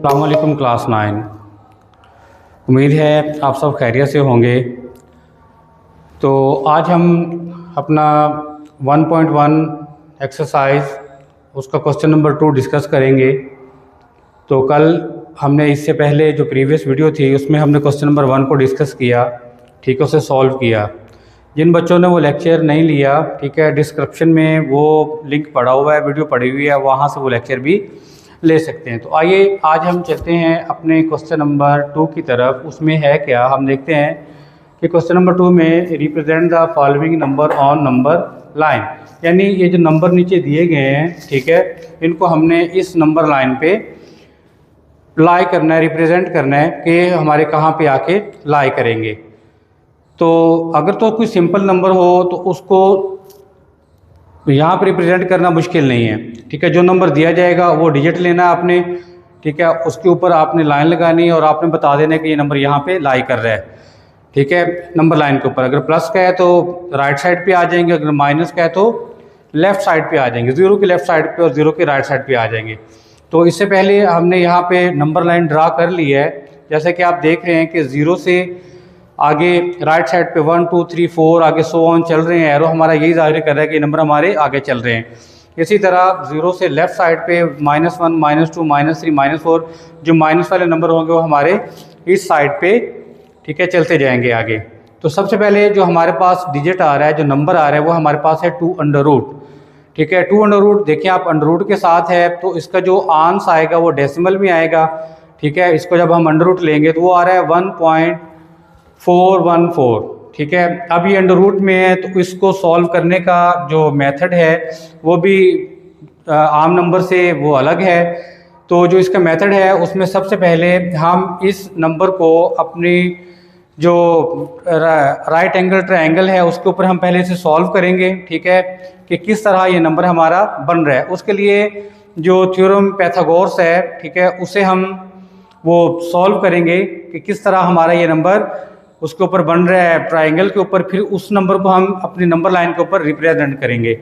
अस्सलाम वालेकुम क्लास 9। उम्मीद है आप सब खैरियत से होंगे। तो आज हम अपना 1.1 एक्सरसाइज उसका क्वेश्चन नंबर 2 डिस्कस करेंगे। तो कल हमने इससे पहले जो प्रीवियस वीडियो थी उसमें हमने क्वेश्चन नंबर 1 को डिस्कस किया, ठीक है, उसे सॉल्व किया। जिन बच्चों ने वो लेक्चर नहीं लिया, ठीक है, डिस्क्रिप्शन में वो लिंक पड़ा हुआ है, वीडियो पड़ी हुई है, वहाँ से वो लेक्चर भी ले सकते हैं। तो आइए आज हम चलते हैं अपने क्वेश्चन नंबर 2 की तरफ। उसमें है क्या, हम देखते हैं कि क्वेश्चन नंबर 2 में represent the following number on number line, यानी ये जो नंबर नीचे दिए गए हैं, ठीक है, इनको हमने इस नंबर लाइन पे लाई करना है, रिप्रेजेंट करना है कि हमारे कहाँ पे आके लाई करेंगे। तो अगर तो कोई सिंपल नंबर हो तो उसको यहाँ पर रिप्रेजेंट करना मुश्किल नहीं है, ठीक है। जो नंबर दिया जाएगा वो डिजिट लेना है आपने, ठीक है, उसके ऊपर आपने लाइन लगानी है और आपने बता देना कि ये नंबर यहाँ पे लाई कर रहा है, ठीक है, नंबर लाइन के ऊपर। अगर प्लस का है तो राइट साइड पे आ जाएंगे, अगर माइनस का है तो लेफ़्ट साइड पे आ जाएंगे, ज़ीरो की लेफ़्ट साइड पे और ज़ीरो की राइट साइड पे आ जाएंगे। तो इससे पहले हमने यहाँ पे नंबर लाइन ड्रा कर ली है। जैसे कि आप देख रहे हैं कि ज़ीरो से आगे राइट साइड पे 1 2 3 4 आगे सो ऑन चल रहे हैं, एरो हमारा यही जाहिर कर रहा है कि नंबर हमारे आगे चल रहे हैं। इसी तरह ज़ीरो से लेफ़्ट साइड पे -1 -2 -3 -4 जो माइनस वाले नंबर होंगे वो हमारे इस साइड पे, ठीक है, चलते जाएंगे आगे। तो सबसे पहले जो हमारे पास डिजिट आ रहा है, जो नंबर आ रहा है, वो हमारे पास है 2√, ठीक है। 2√, देखिए आप अंडर के साथ है तो इसका जो आंस आएगा वो डेसिमल में आएगा, ठीक है। इसको जब हम अंडर लेंगे तो वो आ रहा है 1.414, ठीक है। अब ये अंडर में है तो इसको सॉल्व करने का जो मेथड है वो भी आम नंबर से वो अलग है। तो जो इसका मेथड है उसमें सबसे पहले हम इस नंबर को अपनी जो राइट एंगल ट्रायंगल है उसके ऊपर हम पहले से सॉल्व करेंगे, ठीक है, कि किस तरह ये नंबर हमारा बन रहा है। उसके लिए जो थ्योरम पाइथागोरस है, ठीक है, उसे हम वो सॉल्व करेंगे कि किस तरह हमारा ये नंबर उसके ऊपर बन रहा है ट्रायंगल के ऊपर, फिर उस नंबर को हम अपनी नंबर लाइन के ऊपर रिप्रेजेंट करेंगे।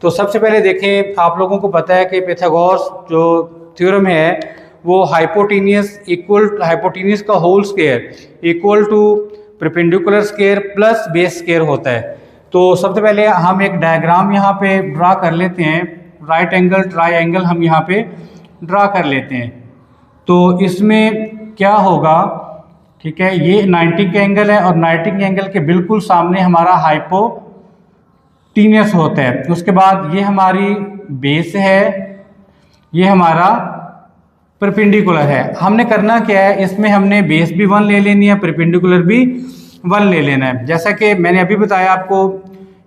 तो सबसे पहले देखें, आप लोगों को पता है कि पाइथागोरस जो थ्योरम है वो हाइपोटेन्यूज का whole square equal to perpendicular square plus base square होता है। तो सबसे पहले हम एक डायग्राम यहाँ पे ड्रा कर लेते हैं, राइट एंगल ट्रायंगल हम यहाँ पे ड्रा कर लेते हैं। तो इसमें क्या होगा, ठीक है, ये 90 का एंगल है और 90 के एंगल के बिल्कुल सामने हमारा हाइपोटेन्यूज होता है। उसके बाद ये हमारी बेस है, ये हमारा परपेंडिकुलर है। हमने करना क्या है, इसमें हमने बेस भी 1 ले लेनी है, परपेंडिकुलर भी 1 ले लेना है। जैसा कि मैंने अभी बताया आपको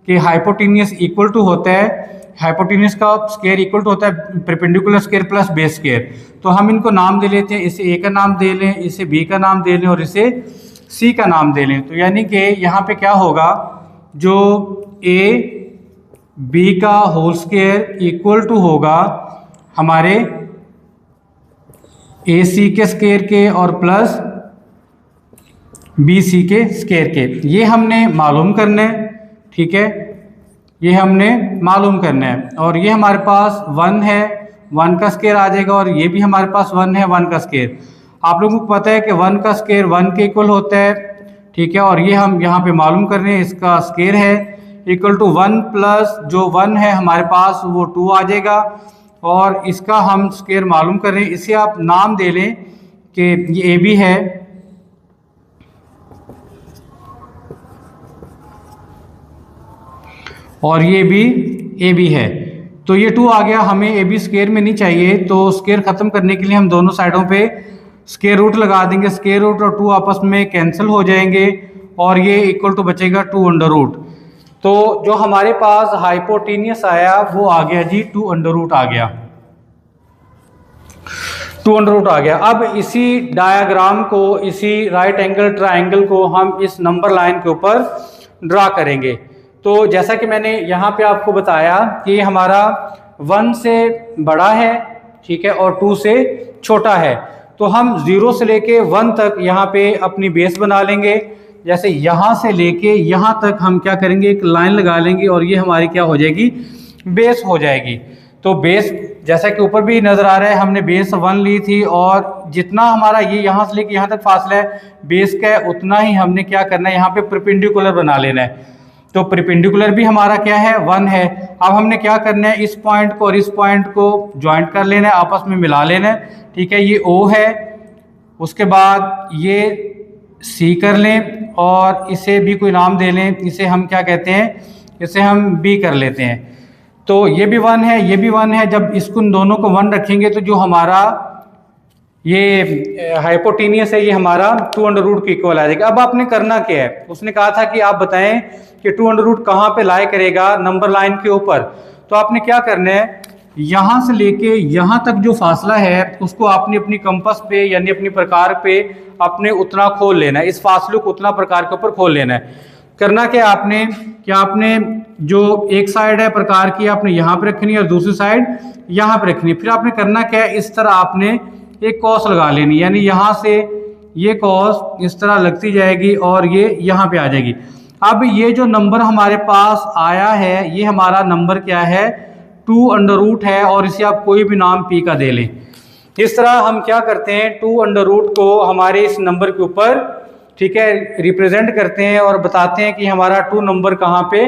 कि हाइपोटेन्यूज इक्वल टू होता है, हाइपोटेन्यूज का स्क्वायर इक्वल टू होता है perpendicular square plus base square. तो हम इनको नाम दे लेते हैं, इसे ए का नाम दे लें, इसे बी का नाम दे लें और इसे सी का नाम दे लें। तो यानी कि यहाँ पे क्या होगा, जो ए बी का होल स्क्वायर इक्वल टू होगा हमारे ए सी के स्क्वायर के और प्लस बी सी के स्क्वायर के। ये हमने मालूम करना है, ठीक है, ये हमने मालूम करना है। और ये हमारे पास 1 है, 1 का स्क्वायर आ जाएगा और ये भी हमारे पास 1 है, 1 का स्क्वायर। आप लोगों को पता है कि 1 का स्क्वायर 1 के इक्वल होता है, ठीक है, और ये हम यहाँ पे मालूम कर रहे हैं, इसका स्क्वायर है इक्वल टू 1 प्लस जो 1 है हमारे पास वो 2 आ जाएगा और इसका हम स्क्वायर मालूम कर रहे हैं। इसे आप नाम दे लें कि ये ए बी है, और ये भी ए बी है। तो ये 2 आ गया, हमें ए बी स्क्वायर में नहीं चाहिए, तो स्क्वायर ख़त्म करने के लिए हम दोनों साइडों पे स्क्वायर रूट लगा देंगे। स्क्वायर रूट और 2 आपस में कैंसिल हो जाएंगे और ये इक्वल टू बचेगा 2√। तो जो हमारे पास हाइपोटेन्यूज आया वो आ गया जी 2√, आ गया 2√, आ गया। अब इसी डायग्राम को, इसी राइट एंगल ट्रायंगल को हम इस नंबर लाइन के ऊपर ड्रा करेंगे। तो जैसा कि मैंने यहाँ पे आपको बताया कि हमारा 1 से बड़ा है, ठीक है, और 2 से छोटा है। तो हम 0 से लेके 1 तक यहाँ पे अपनी बेस बना लेंगे। जैसे यहाँ से लेके यहाँ तक हम क्या करेंगे, एक लाइन लगा लेंगे और ये हमारी क्या हो जाएगी, बेस हो जाएगी। तो बेस जैसा कि ऊपर भी नज़र आ रहा है, हमने बेस 1 ली थी और जितना हमारा ये यहाँ से लेके यहाँ तक फासला है बेस का है, उतना ही हमने क्या करना है, यहाँ पे परपेंडिकुलर बना लेना है। तो परपेंडिकुलर भी हमारा क्या है, 1 है। अब हमने क्या करना है, इस पॉइंट को और इस पॉइंट को ज्वाइंट कर लेना है, आपस में मिला लेना है। ठीक है, ये O है, उसके बाद ये C कर लें और इसे भी कोई नाम दे लें, इसे हम क्या कहते हैं, इसे हम B कर लेते हैं। तो ये भी 1 है, ये भी 1 है। जब इसको दोनों को 1 रखेंगे तो जो हमारा ये हाइपोटेनियस है ये हमारा 2 के इक्वल आ जाएगा। अब आपने करना क्या है, उसने कहा था कि आप बताएं कि 2 कहाँ पे लाई करेगा, नंबर लाइन के ऊपर। तो आपने क्या करना है, यहाँ से लेके यहाँ तक जो फासला है उसको आपने अपनी कंपास पे यानी अपनी प्रकार पे अपने उतना खोल लेना है, इस फासले को उतना प्रकार के ऊपर खोल लेना है। करना क्या आपने, क्या आपने जो एक साइड है प्रकार की आपने यहाँ पे रखनी है और दूसरी साइड यहाँ पे रखनी है। फिर आपने करना क्या है, इस तरह आपने एक कॉस लगा लेनी, यानी यहाँ से ये कॉस इस तरह लगती जाएगी और ये यहाँ पे आ जाएगी। अब ये जो नंबर हमारे पास आया है ये हमारा नंबर क्या है, 2 है और इसे आप कोई भी नाम P का दे लें। इस तरह हम क्या करते हैं, 2 को हमारे इस नंबर के ऊपर, ठीक है, रिप्रेजेंट करते हैं और बताते हैं कि हमारा 2 नंबर कहाँ पे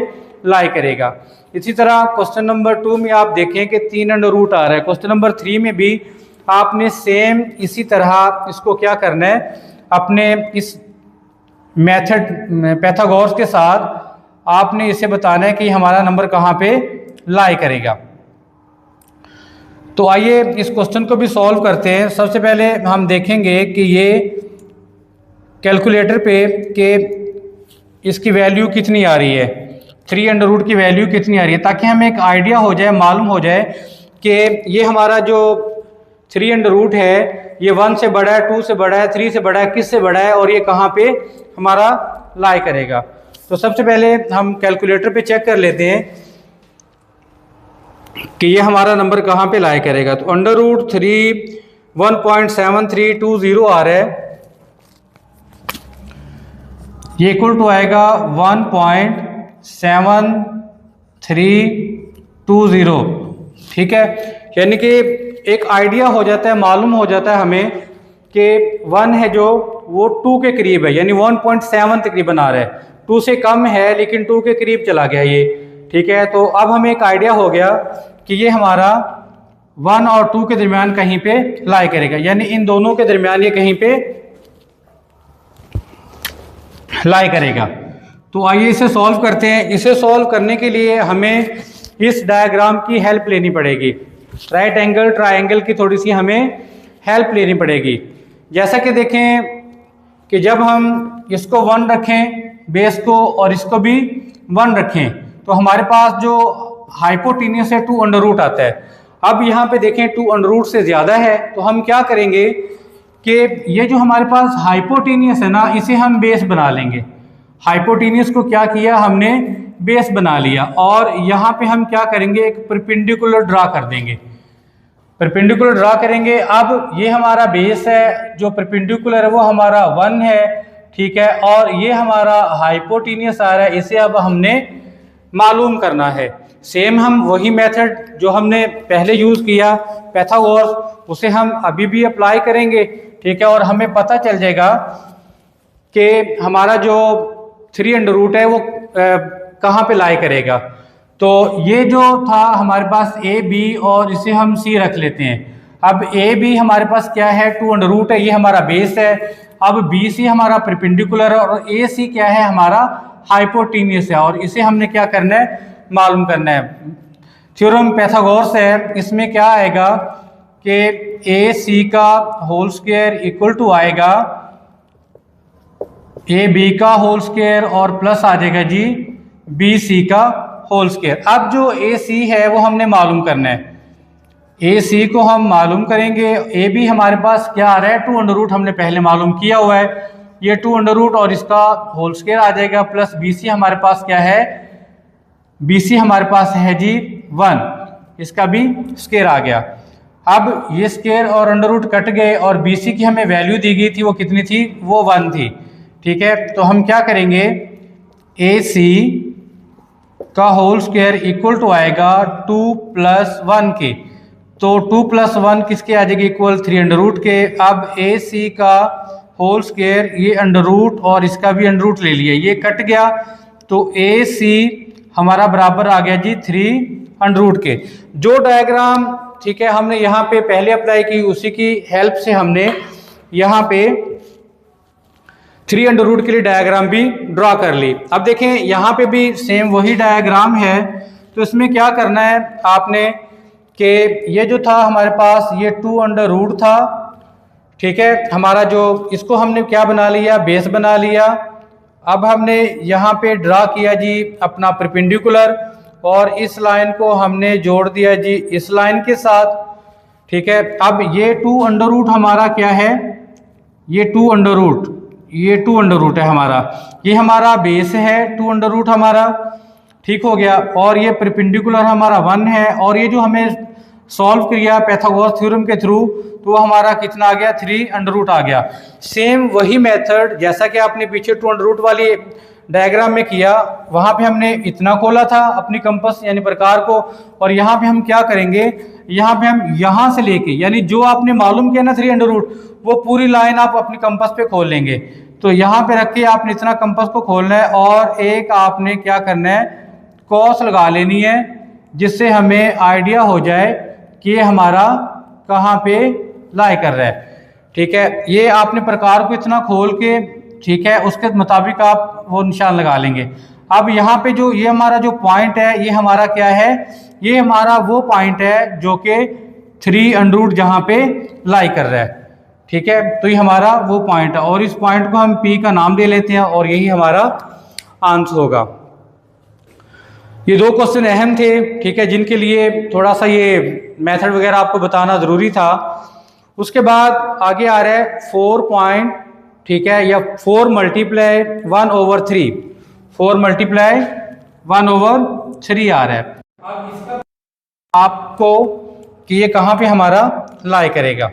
लाई करेगा। इसी तरह क्वेश्चन नंबर 2 में आप देखें कि 3 आ रहा है। क्वेश्चन नंबर 3 में भी आपने सेम इसी तरह इसको क्या करना है, अपने इस मेथड पैथागोरस के साथ आपने इसे बताना है कि हमारा नंबर कहाँ पे लाई करेगा। तो आइए इस क्वेश्चन को भी सॉल्व करते हैं। सबसे पहले हम देखेंगे कि ये कैलकुलेटर पे कि इसकी वैल्यू कितनी आ रही है, 3 की वैल्यू कितनी आ रही है, ताकि हमें एक आइडिया हो जाए, मालूम हो जाए कि ये हमारा जो 3 है ये 1 से बड़ा है, 2 से बड़ा है, 3 से बड़ा है, किस से बड़ा है और ये कहाँ पे हमारा लाई करेगा। तो सबसे पहले हम कैलकुलेटर पे चेक कर लेते हैं कि ये हमारा नंबर कहाँ पे लाई करेगा। तो √3 1.7320 आ रहा है, ये इक्वल टू आएगा 1.7320। ठीक है, यानी कि एक आइडिया हो जाता है, मालूम हो जाता है हमें कि 1 है जो वो 2 के करीब है, यानी 1.7 तकरीबन आ रहा है। 2 से कम है लेकिन 2 के करीब चला गया ये। ठीक है, तो अब हमें एक आइडिया हो गया कि ये हमारा 1 और 2 के दरमियान कहीं पे लाई करेगा, यानी इन दोनों के दरमियान ये कहीं पे लाई करेगा। तो आइए इसे सॉल्व करते हैं। इसे सॉल्व करने के लिए हमें इस डायग्राम की हेल्प लेनी पड़ेगी, राइट एंगल ट्रायंगल की थोड़ी सी हमें हेल्प लेनी पड़ेगी। जैसा कि देखें कि जब हम इसको 1 रखें बेस को और इसको भी 1 रखें तो हमारे पास जो हाइपोटेनियस है 2 आता है। अब यहाँ पे देखें 2 से ज़्यादा है तो हम क्या करेंगे कि ये जो हमारे पास हाइपोटेनियस है ना, इसे हम बेस बना लेंगे। हाइपोटेनियस को क्या किया हमने, बेस बना लिया और यहाँ पे हम क्या करेंगे, एक परपेंडिकुलर ड्रा कर देंगे। परपेंडिकुलर ड्रा करेंगे। अब ये हमारा बेस है, जो परपेंडिकुलर है वो हमारा 1 है। ठीक है, और ये हमारा हाइपोटेनियस आ रहा है, इसे अब हमने मालूम करना है। सेम हम वही मेथड जो हमने पहले यूज़ किया पैथागोरस, उसे हम अभी भी अप्लाई करेंगे। ठीक है, और हमें पता चल जाएगा कि हमारा जो 3 है वो कहाँ पे लाई करेगा। तो ये जो था हमारे पास ए बी और इसे हम सी रख लेते हैं। अब ए बी हमारे पास क्या है, 2 है, ये हमारा बेस है। अब बी सी हमारा परपेंडिकुलर है और ए सी क्या है, हमारा हाइपोटेनियस है और इसे हमने क्या करना है, मालूम करना है। थ्योरम पैथागोरस है, इसमें क्या आएगा कि ए सी का होल स्क्वायर इक्वल टू आएगा ए बी का होल स्क्वायर और प्लस आ जाएगा जी बी सी का होल स्क्वायर। अब जो ए सी है वो हमने मालूम करना है, ए सी को हम मालूम करेंगे। ए बी हमारे पास क्या आ रहा है, 2 हमने पहले मालूम किया हुआ है, ये 2 और इसका होल स्क्वायर आ जाएगा, प्लस बी सी हमारे पास क्या है, बी सी हमारे पास है जी 1, इसका भी स्क्वायर आ गया। अब ये स्क्वायर और अंडर कट गए और बी सी की हमें वैल्यू दी गई थी, वो कितनी थी, वो 1 थी। ठीक है, तो हम क्या करेंगे, ए सी का होल स्क्वायर इक्वल टू आएगा 2 + 1 के। तो 2 + 1 किसके आ जाएगी इक्वल 3 अंडर रूट के। अब ए सी का होल स्क्वायर, ये अंडर रूट और इसका भी अंडर रूट ले लिया, ये कट गया, तो ए सी हमारा बराबर आ गया जी 3 अंडर रूट के। जो डायग्राम ठीक है हमने यहाँ पे पहले अप्लाई की, उसी की हेल्प से हमने यहाँ पे 3 अंडर रूट के लिए डायग्राम भी ड्रॉ कर ली। अब देखें यहाँ पे भी सेम वही डायग्राम है, तो इसमें क्या करना है आपने कि ये जो था हमारे पास ये 2 अंडर रूट था, ठीक है, हमारा जो इसको हमने क्या बना लिया, बेस बना लिया। अब हमने यहाँ पे ड्रा किया जी अपना परपेंडिकुलर, और इस लाइन को हमने जोड़ दिया जी इस लाइन के साथ, ठीक है। अब ये 2 अंडर रूट हमारा क्या है, ये 2 अंडर रूट, ये 2 अंडर रूट है हमारा, ये हमारा बेस है 2 अंडर रूट हमारा, ठीक हो गया। और ये परपेंडिकुलर हमारा 1 है, और ये जो हमें सॉल्व किया पाइथागोरस थ्योरम के थ्रू, तो वो हमारा कितना आ गया 3 अंडर रूट आ गया। सेम वही मेथड जैसा कि आपने पीछे 2 अंडर रूट वाली डायग्राम में किया, वहां पे हमने इतना खोला था अपनी कंपास यानी प्रकार को, और यहाँ पे हम क्या करेंगे, यहाँ पे हम यहाँ से लेके यानी जो आपने मालूम किया ना 3 अंडर रूट, वो पूरी लाइन आप अपनी कंपास पे खोल लेंगे। तो यहाँ पे रख के आपने इतना कंपास को खोलना है, और एक आपने क्या करना है कॉस लगा लेनी है, जिससे हमें आइडिया हो जाए कि ये हमारा कहाँ पे लाई कर रहा है, ठीक है। ये आपने प्रकार को इतना खोल के, ठीक है, उसके मुताबिक आप वो निशान लगा लेंगे। अब यहाँ पे जो ये हमारा जो पॉइंट है, ये हमारा क्या है, ये हमारा वो पॉइंट है जो कि 3 अंडर रूट जहाँ पे लाई कर रहा है, ठीक है। तो ये हमारा वो पॉइंट है, और इस पॉइंट को हम P का नाम दे लेते हैं, और यही हमारा आंसर होगा। ये 2 क्वेश्चन अहम थे, ठीक है, जिनके लिए थोड़ा सा ये मेथड वगैरह आपको बताना ज़रूरी था। उसके बाद आगे आ रहा है 4 पॉइंट, ठीक है, या 4 × 1/3, 4 × 1/3 आ रहा है। अब इसका आपको कि ये कहाँ पे हमारा लाई करेगा।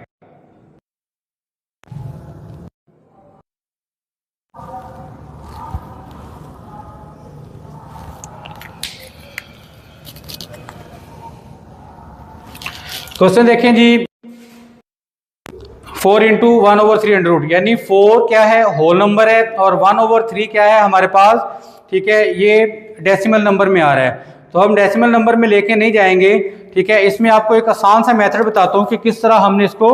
क्वेश्चन देखें जी, 4 × 1/3 अंडर रूट, यानी 4 क्या है होल नंबर है, और 1/3 क्या है हमारे पास, ठीक है, ये डेसिमल नंबर में आ रहा है। तो हम डेसिमल नंबर में लेके नहीं जाएंगे, ठीक है। इसमें आपको एक आसान सा मेथड बताता हूँ कि किस तरह हमने इसको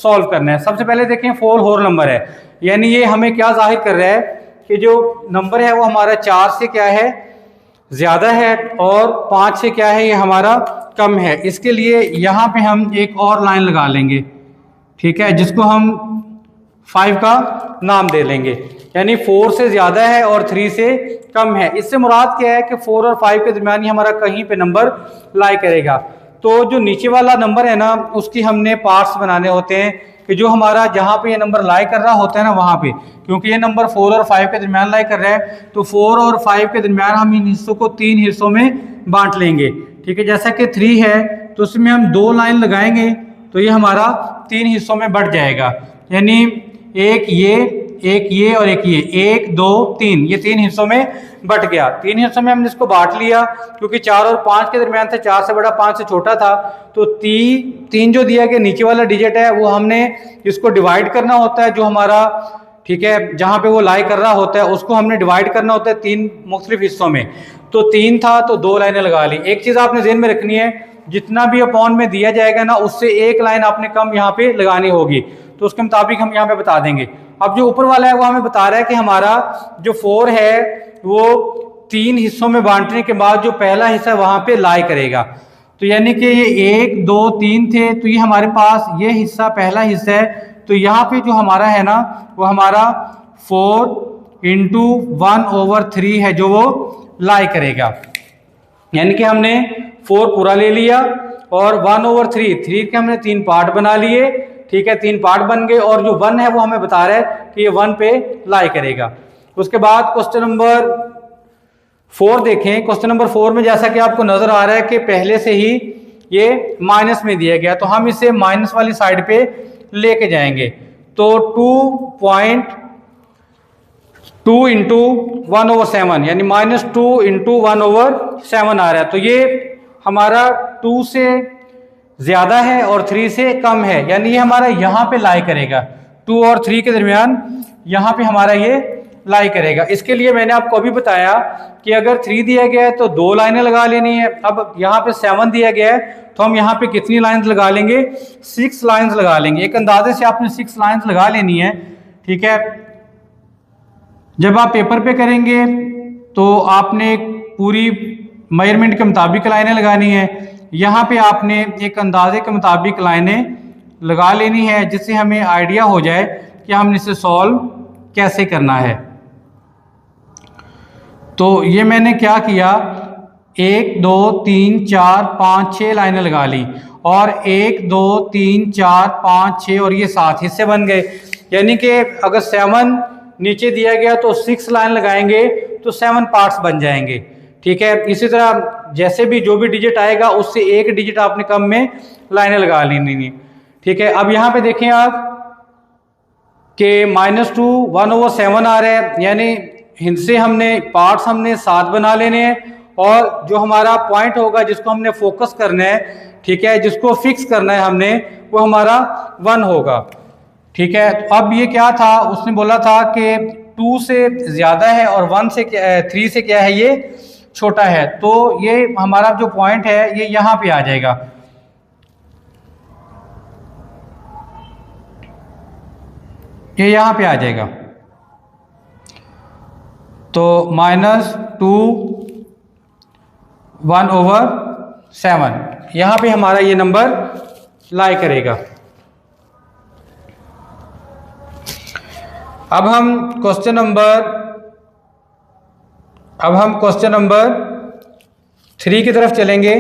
सॉल्व करना है। सबसे पहले देखें 4 होल नंबर है, यानी ये हमें क्या जाहिर कर रहा है कि जो नंबर है वो हमारा 4 से क्या है ज़्यादा है, और 5 से क्या है ये हमारा कम है। इसके लिए यहाँ पे हम एक और लाइन लगा लेंगे, ठीक है, जिसको हम 5 का नाम दे लेंगे, यानी 4 से ज़्यादा है और 3 से कम है। इससे मुराद क्या है कि 4 और 5 के दरमियान ही हमारा कहीं पे नंबर लाई करेगा। तो जो नीचे वाला नंबर है ना, उसकी हमने पार्ट्स बनाने होते हैं कि जो हमारा जहाँ पे ये नंबर लाई कर रहा होता है ना, वहाँ पे, क्योंकि ये नंबर 4 और 5 के दरमियान लाई कर रहा है, तो 4 और 5 के दरमियान हम इन हिस्सों को 3 हिस्सों में बांट लेंगे, ठीक है। जैसा कि 3 है तो उसमें हम 2 लाइन लगाएंगे, तो ये हमारा 3 हिस्सों में बढ़ जाएगा, यानी एक ये और एक ये, 1 2 3, ये 3 हिस्सों में बट गया। 3 हिस्सों में हमने इसको बांट लिया, क्योंकि 4 और 5 के दरमियान था, 4 से बड़ा 5 से छोटा था, तो 3 जो दिया गया नीचे वाला डिजिट है वो हमने इसको डिवाइड करना होता है, जो हमारा, ठीक है, जहाँ पे वो लाई कर रहा होता है उसको हमने डिवाइड करना होता है 3 मुख्तलिफ हिस्सों में। तो 3 था तो 2 लाइनें लगा ली। एक चीज़ आपने ज़हन में रखनी है, जितना भी अपॉन में दिया जाएगा ना, उससे एक लाइन आपने कम यहाँ पे लगानी होगी, तो उसके मुताबिक हम यहाँ पे बता देंगे। अब जो ऊपर वाला है वो हमें बता रहा है कि हमारा जो 4 है वो 3 हिस्सों में बांटने के बाद जो पहला हिस्सा वहां पे लाई करेगा, तो यानी कि ये 1 2 3 थे, तो ये हमारे पास ये हिस्सा पहला हिस्सा है, तो यहाँ पे जो हमारा है ना वो हमारा 4 × 1/3 है जो वो लाई करेगा। यानी कि हमने 4 पूरा ले लिया और 1/3 के हमने 3 पार्ट बना लिए, ठीक है, 3 पार्ट बन गए, और जो 1 है वो हमें बता रहा है कि ये 1 पे लाई करेगा। उसके बाद क्वेश्चन नंबर 4 देखें। क्वेश्चन नंबर 4 में जैसा कि आपको नजर आ रहा है कि पहले से ही ये माइनस में दिया गया, तो हम इसे माइनस वाली साइड पे लेके जाएंगे। तो 2.2 × 1/7 यानी -2 × 1/7 आ रहा है। तो ये हमारा 2 से ज़्यादा है और 3 से कम है, यानी ये हमारा यहाँ पे लाई करेगा, 2 और 3 के दरमियान यहाँ पे हमारा ये लाई करेगा। इसके लिए मैंने आपको अभी बताया कि अगर 3 दिया गया है तो 2 लाइनें लगा लेनी है। अब यहाँ पे 7 दिया गया है तो हम यहाँ पे कितनी लाइंस लगा लेंगे? 6 लाइंस लगा लेंगे। एक अंदाजे से आपने 6 लाइंस लगा लेनी है, ठीक है। जब आप पेपर पे करेंगे तो आपने पूरी मेजरमेंट के मुताबिक लाइनें लगानी है। यहाँ पे आपने एक अंदाजे के मुताबिक लाइनें लगा लेनी है, जिससे हमें आइडिया हो जाए कि हमने इसे सॉल्व कैसे करना है। तो ये मैंने क्या किया, 1 2 3 4 5 6 लाइनें लगा ली और 1 2 3 4 5 6 और ये 7 हिस्से बन गए। यानी कि अगर 7 नीचे दिया गया तो 6 लाइन लगाएंगे तो 7 पार्ट्स बन जाएंगे, ठीक है। इसी तरह जैसे भी जो भी डिजिट आएगा उससे एक डिजिट आपने कम में लाइनें लगा लेनी है, ठीक है। अब यहाँ पे देखें आप कि -2 1/7 आ रहा है, यानी इनसे हमने पार्ट्स हमने 7 बना लेने हैं और जो हमारा पॉइंट होगा जिसको हमने फोकस करना है, ठीक है, जिसको फिक्स करना है हमने, वो हमारा 1 होगा, ठीक है। तो अब ये क्या था, उसने बोला था कि 2 से ज़्यादा है और 3 से क्या है, ये छोटा है। तो ये हमारा जो पॉइंट है ये यहाँ पे आ जाएगा, ये यहाँ पे आ जाएगा। तो -2 1/7 यहाँ पे हमारा ये नंबर लाई करेगा। अब हम क्वेश्चन नंबर 3 की तरफ चलेंगे।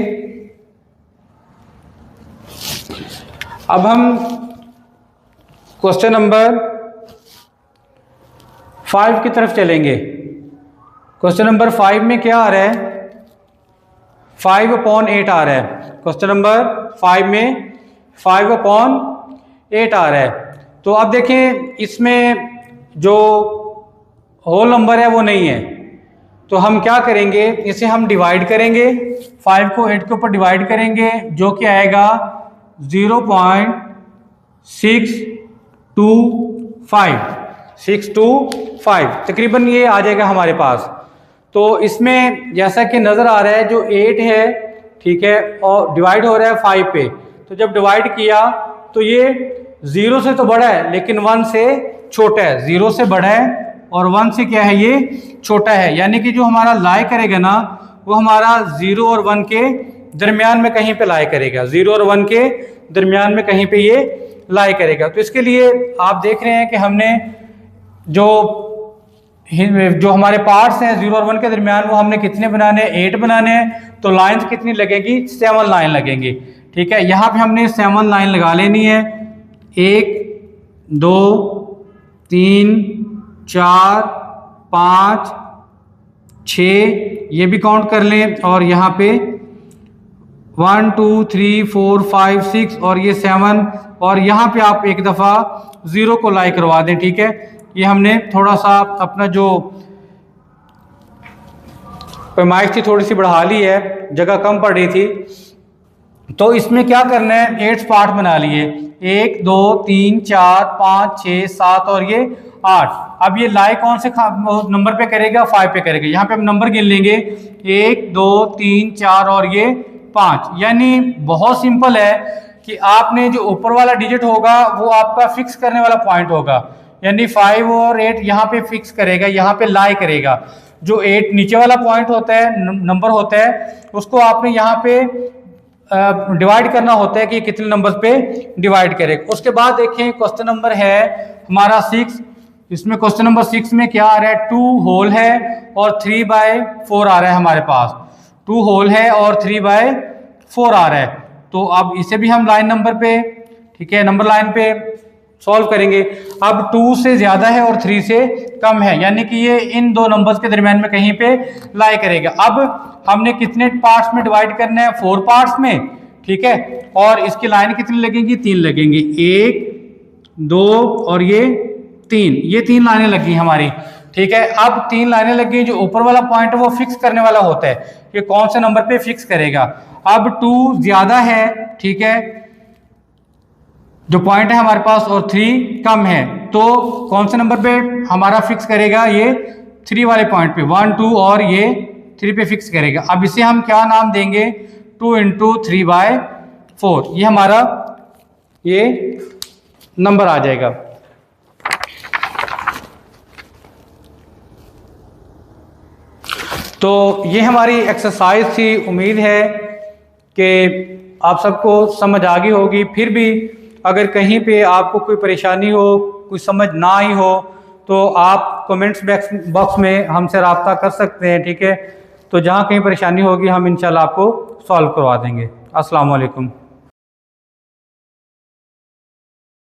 अब हम क्वेश्चन नंबर 5 की तरफ चलेंगे। क्वेश्चन नंबर 5 में क्या आ रहा है, 5/8 आ रहा है। क्वेश्चन नंबर 5 में 5/8 आ रहा है। तो अब देखें इसमें जो होल नंबर है वो नहीं है, तो हम क्या करेंगे, इसे हम डिवाइड करेंगे, 5 को 8 के ऊपर डिवाइड करेंगे, जो कि आएगा 0.625 तकरीबन ये आ जाएगा हमारे पास। तो इसमें जैसा कि नज़र आ रहा है जो 8 है, ठीक है, और डिवाइड हो रहा है 5 पे, तो जब डिवाइड किया तो ये 0 से तो बड़ा है लेकिन 1 से छोटा है। 0 से बड़ा है और 1 से क्या है, ये छोटा है। यानी कि जो हमारा लाई करेगा ना, वो हमारा 0 और 1 के दरमियान में कहीं पे लाई करेगा, 0 और 1 के दरमियान में कहीं पे ये लाई करेगा। तो इसके लिए आप देख रहे हैं कि हमने जो हमारे पार्ट्स हैं 0 और 1 के दरमियान, वो हमने कितने बनाने हैं, 8 बनाने हैं। तो लाइंस कितनी लगेगी, 7 लाइन लगेंगी, ठीक है। यहाँ पे हमने 7 लाइन लगा लेनी है, 1 2 3 4 5 6 ये भी काउंट कर लें, और यहाँ पे 1 2 3 4 5 6 और ये 7, और यहाँ पे आप एक दफ़ा 0 को लाई करवा दें, ठीक है। ये हमने थोड़ा सा अपना जो पैमाइश थी थोड़ी सी बढ़ा ली है, जगह कम पड़ रही थी। तो इसमें क्या करना है, 8 पार्ट बना लिए, 1 2 3 4 5 6 7 और ये 8। अब ये लाई कौन से नंबर पे करेगा, 5 पे करेगा। यहाँ पे हम नंबर गिन लेंगे, 1 2 3 4 और ये 5। यानी बहुत सिंपल है कि आपने जो ऊपर वाला डिजिट होगा वो आपका फिक्स करने वाला पॉइंट होगा, यानी 5 और 8 यहाँ पे फिक्स करेगा, यहाँ पे लाई करेगा। जो 8 नीचे वाला पॉइंट होता है, नंबर होता है, उसको आपने यहाँ पे डिवाइड करना होता है कि कितने नंबर पे डिवाइड करेगा। उसके बाद देखें क्वेश्चन नंबर है हमारा 6। इसमें क्वेश्चन नंबर 6 में क्या आ रहा है, 2 होल है और 3/4 आ रहा है हमारे पास। 2 होल है और 3/4 आ रहा है। तो अब इसे भी हम लाइन नंबर पे, ठीक है, नंबर लाइन पे सॉल्व करेंगे। अब 2 से ज़्यादा है और 3 से कम है, यानी कि ये इन दो नंबर्स के दरमियान में कहीं पे लाई करेगा। अब हमने कितने पार्ट्स में डिवाइड करना है, 4 पार्ट्स में, ठीक है। और इसकी लाइन कितनी लगेंगी, 3 लगेंगी, 1 2 और ये 3, ये 3 लाइनें लगी हमारी। ठीक है। अब 3 लाइनें लगी, जो ऊपर वाला पॉइंट है वो फिक्स करने वाला होता है कि कौन से नंबर पे फिक्स करेगा। अब 2 ज्यादा है, ठीक है, जो पॉइंट है हमारे पास, और 3 कम है, तो कौन से नंबर पे हमारा फिक्स करेगा, ये 3 वाले पॉइंट पे, 1 2 और ये 3 पे फिक्स करेगा। अब इसे हम क्या नाम देंगे, 2 × 3/4, ये हमारा ये नंबर आ जाएगा। तो ये हमारी एक्सरसाइज थी। उम्मीद है कि आप सबको समझ आ गई होगी। फिर भी अगर कहीं पे आपको कोई परेशानी हो, कोई समझ ना आई हो, तो आप कमेंट्स बॉक्स में हमसे रब्ता कर सकते हैं, ठीक है। तो जहाँ कहीं परेशानी होगी हम इंशाल्लाह आपको सॉल्व करवा देंगे। अस्सलाम वालेकुम।